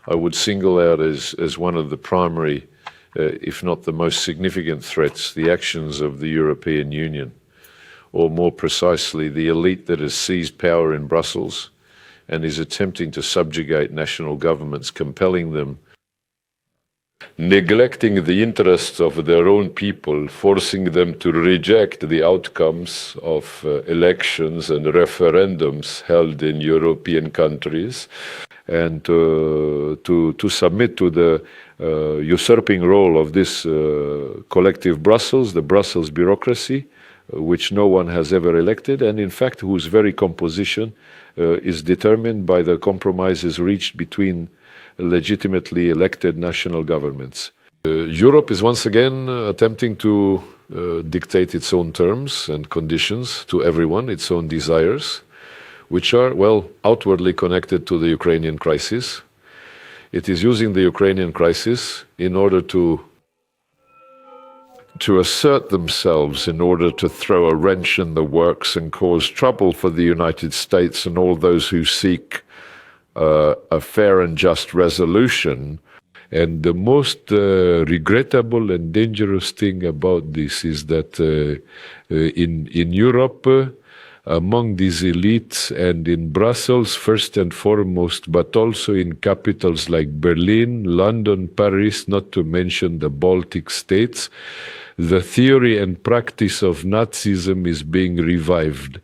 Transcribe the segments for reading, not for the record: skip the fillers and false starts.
I would single out as one of the primary, if not the most significant threats, the actions of the European Union, or more precisely, the elite that has seized power in Brussels and is attempting to subjugate national governments, compelling them, neglecting the interests of their own people, forcing them to reject the outcomes of elections and referendums held in European countries, and to submit to the usurping role of this collective Brussels, the Brussels bureaucracy, which no one has ever elected, and in fact whose very composition is determined by the compromises reached between legitimately elected national governments. Europe is once again attempting to dictate its own terms and conditions to everyone, its own desires, which are, well, outwardly connected to the Ukrainian crisis. It is using the Ukrainian crisis in order to assert themselves, in order to throw a wrench in the works and cause trouble for the United States and all those who seek a fair and just resolution. And the most regrettable and dangerous thing about this is that in Europe, among these elites and in Brussels first and foremost, but also in capitals like Berlin, London, Paris, not to mention the Baltic states, the theory and practice of Nazism is being revived.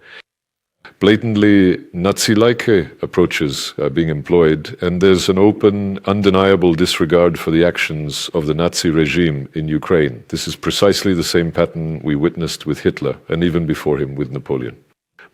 Blatantly Nazi-like approaches are being employed, and there's an open, undeniable disregard for the actions of the Nazi regime in Ukraine. This is precisely the same pattern we witnessed with Hitler, and even before him with Napoleon.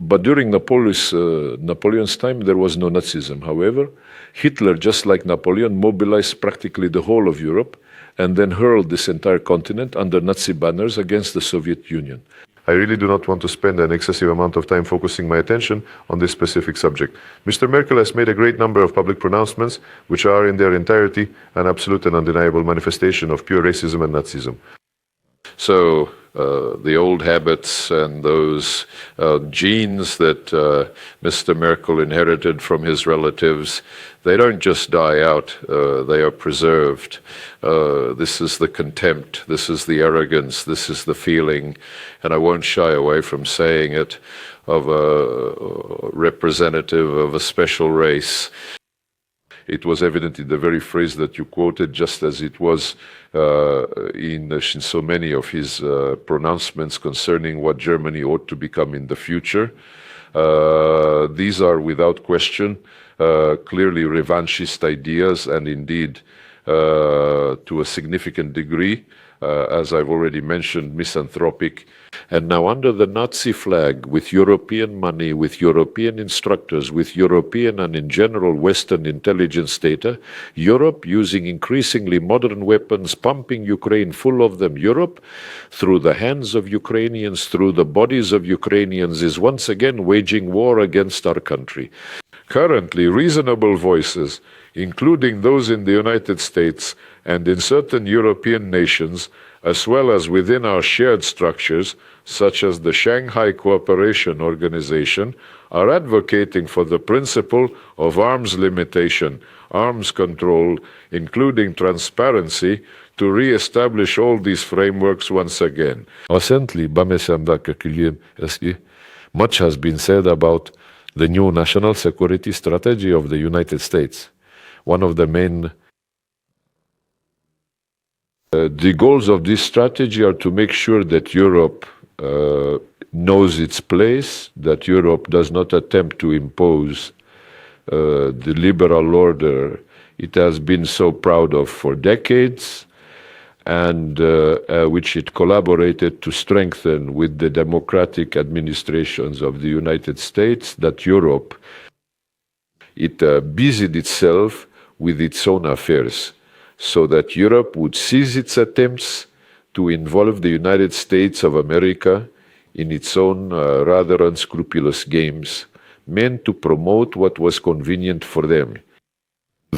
But during Napoleon's time, there was no Nazism. However, Hitler, just like Napoleon, mobilized practically the whole of Europe and then hurled this entire continent under Nazi banners against the Soviet Union. I really do not want to spend an excessive amount of time focusing my attention on this specific subject. Mr. Merkel has made a great number of public pronouncements, which are in their entirety an absolute and undeniable manifestation of pure racism and Nazism. So the old habits and those genes that Mr. Merkel inherited from his relatives, they don't just die out, they are preserved. This is the contempt, this is the arrogance, this is the feeling, and I won't shy away from saying it, of a representative of a special race. It was evident in the very phrase that you quoted, just as it was in so many of his pronouncements concerning what Germany ought to become in the future. These are, without question, clearly revanchist ideas, and indeed, to a significant degree, as I've already mentioned, misanthropic. And now under the Nazi flag, with European money, with European instructors, with European and in general Western intelligence data, Europe using increasingly modern weapons, pumping Ukraine full of them, Europe, through the hands of Ukrainians, through the bodies of Ukrainians, is once again waging war against our country. Currently, reasonable voices, including those in the United States and in certain European nations, as well as within our shared structures, such as the Shanghai Cooperation Organization, are advocating for the principle of arms limitation, arms control, including transparency, to re-establish all these frameworks once again. Recently, much has been said about the new national security strategy of the United States. One of the main the goals of this strategy are to make sure that Europe knows its place, that Europe does not attempt to impose the liberal order it has been so proud of for decades, and which it collaborated to strengthen with the democratic administrations of the United States, that Europe, it busied itself with its own affairs, so that Europe would cease its attempts to involve the United States of America in its own rather unscrupulous games, meant to promote what was convenient for them.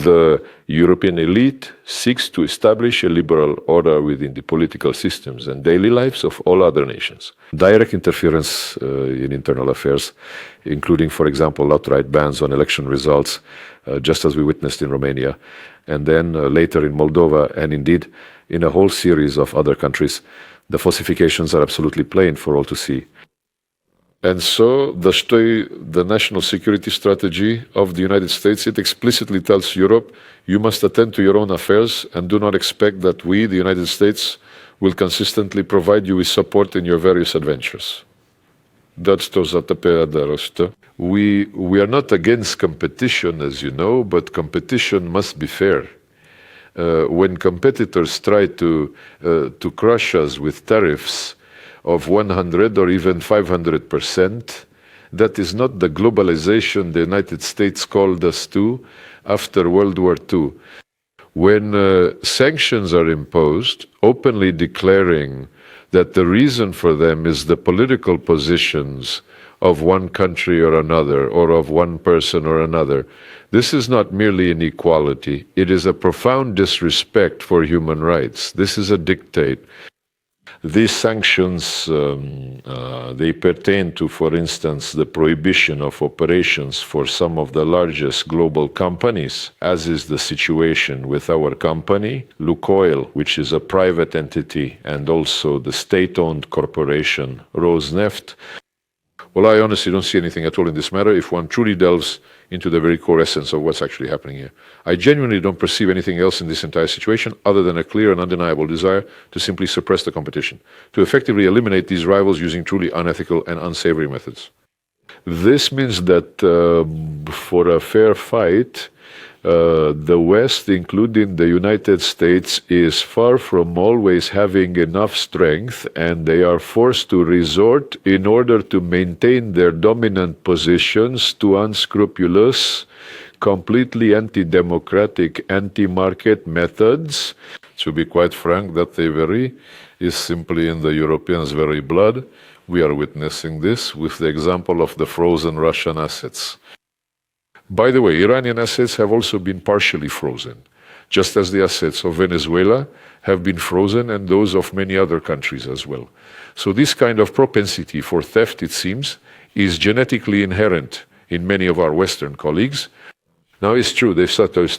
The European elite seeks to establish a liberal order within the political systems and daily lives of all other nations. Direct interference in internal affairs, including, for example, outright bans on election results, just as we witnessed in Romania, and then later in Moldova, and indeed in a whole series of other countries. The falsifications are absolutely plain for all to see. And so the national security strategy of the United States, it explicitly tells Europe, you must attend to your own affairs and do not expect that we, the United States, will consistently provide you with support in your various adventures. That's to zatapea darostă. We are not against competition, as you know, but competition must be fair. When competitors try to crush us with tariffs of 100 or even 500%, that is not the globalization the United States called us to after World War II. When sanctions are imposed, openly declaring that the reason for them is the political positions of one country or another, or of one person or another, this is not merely inequality, it is a profound disrespect for human rights. This is a dictate. These sanctions, they pertain to, for instance, the prohibition of operations for some of the largest global companies, as is the situation with our company, Lukoil, which is a private entity, and also the state-owned corporation, Rosneft. Well, I honestly don't see anything at all in this matter if one truly delves into the very core essence of what's actually happening here. I genuinely don't perceive anything else in this entire situation other than a clear and undeniable desire to simply suppress the competition, to effectively eliminate these rivals using truly unethical and unsavory methods. This means that for a fair fight, the West, including the United States, is far from always having enough strength, and they are forced to resort, in order to maintain their dominant positions, to unscrupulous, completely anti-democratic, anti-market methods. To be quite frank, that thievery is simply in the Europeans' very blood. We are witnessing this with the example of the frozen Russian assets. By the way, Iranian assets have also been partially frozen, just as the assets of Venezuela have been frozen, and those of many other countries as well. So this kind of propensity for theft, it seems, is genetically inherent in many of our Western colleagues. Now, it's true, they've started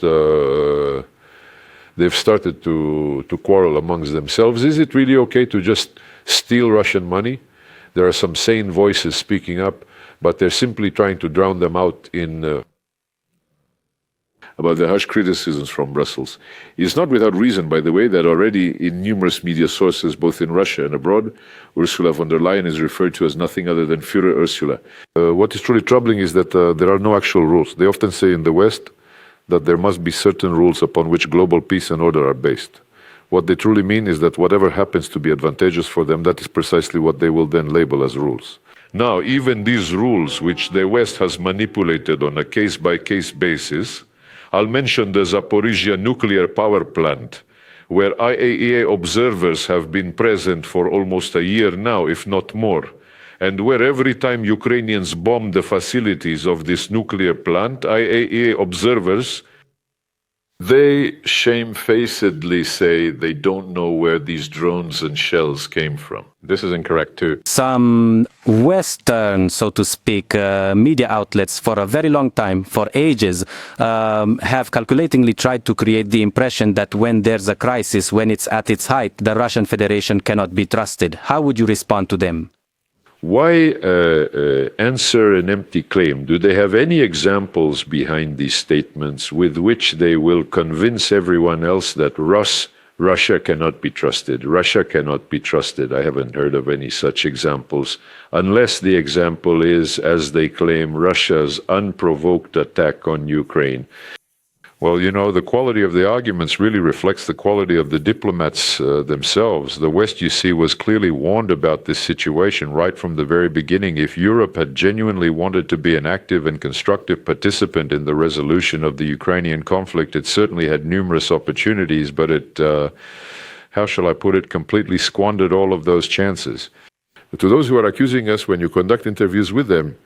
to quarrel amongst themselves. Is it really okay to just steal Russian money? There are some sane voices speaking up, but they're simply trying to drown them out in about the harsh criticisms from Brussels. It's not without reason, by the way, that already in numerous media sources, both in Russia and abroad, Ursula von der Leyen is referred to as nothing other than Führer Ursula. What is truly troubling is that there are no actual rules. They often say in the West that there must be certain rules upon which global peace and order are based. What they truly mean is that whatever happens to be advantageous for them, that is precisely what they will then label as rules. Now, even these rules, which the West has manipulated on a case-by-case basis, I'll mention the Zaporizhia nuclear power plant, where IAEA observers have been present for almost a year now, if not more, and where every time Ukrainians bomb the facilities of this nuclear plant, IAEA observers, they shamefacedly say they don't know where these drones and shells came from. This is incorrect too. Some Western, so to speak, media outlets for a very long time, for ages, have calculatingly tried to create the impression that when there's a crisis, when it's at its height, the Russian Federation cannot be trusted. How would you respond to them? Why answer an empty claim? Do they have any examples behind these statements with which they will convince everyone else that Russia cannot be trusted? Russia cannot be trusted. I haven't heard of any such examples, unless the example is, as they claim, Russia's unprovoked attack on Ukraine. Well, you know, the quality of the arguments really reflects the quality of the diplomats themselves. The West, you see, was clearly warned about this situation right from the very beginning. If Europe had genuinely wanted to be an active and constructive participant in the resolution of the Ukrainian conflict, it certainly had numerous opportunities, but it, how shall I put it, completely squandered all of those chances. But to those who are accusing us, when you conduct interviews with them,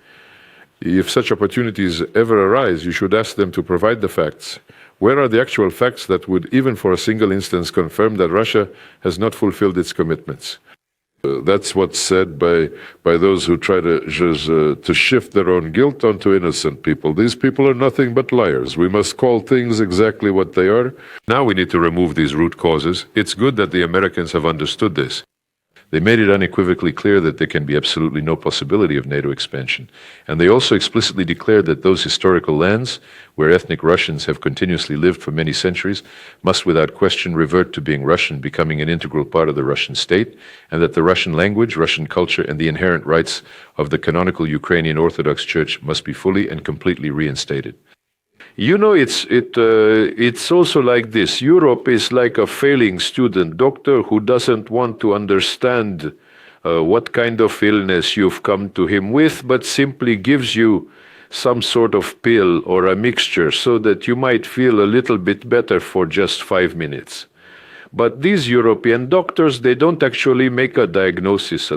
if such opportunities ever arise, you should ask them to provide the facts. Where are the actual facts that would, even for a single instance, confirm that Russia has not fulfilled its commitments? That's what's said by those who try to shift their own guilt onto innocent people. These people are nothing but liars. We must call things exactly what they are. Now we need to remove these root causes. It's good that the Americans have understood this. They made it unequivocally clear that there can be absolutely no possibility of NATO expansion. And they also explicitly declared that those historical lands, where ethnic Russians have continuously lived for many centuries, must without question revert to being Russian, becoming an integral part of the Russian state, and that the Russian language, Russian culture, and the inherent rights of the canonical Ukrainian Orthodox Church must be fully and completely reinstated. You know, it's also like this. Europe is like a failing student doctor who doesn't want to understand what kind of illness you've come to him with, but simply gives you some sort of pill or a mixture so that you might feel a little bit better for just 5 minutes. But these European doctors, they don't actually make a diagnosis.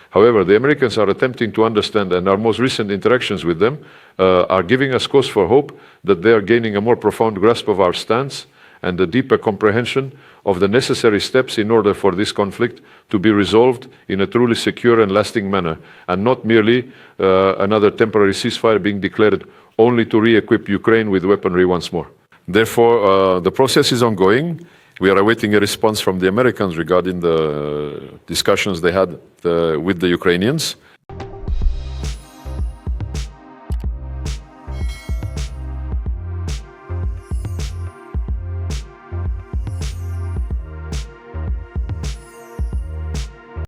However, the Americans are attempting to understand, and our most recent interactions with them are giving us cause for hope that they are gaining a more profound grasp of our stance and a deeper comprehension of the necessary steps in order for this conflict to be resolved in a truly secure and lasting manner, and not merely another temporary ceasefire being declared only to re-equip Ukraine with weaponry once more. Therefore, the process is ongoing. We are awaiting a response from the Americans regarding the discussions they had with the Ukrainians.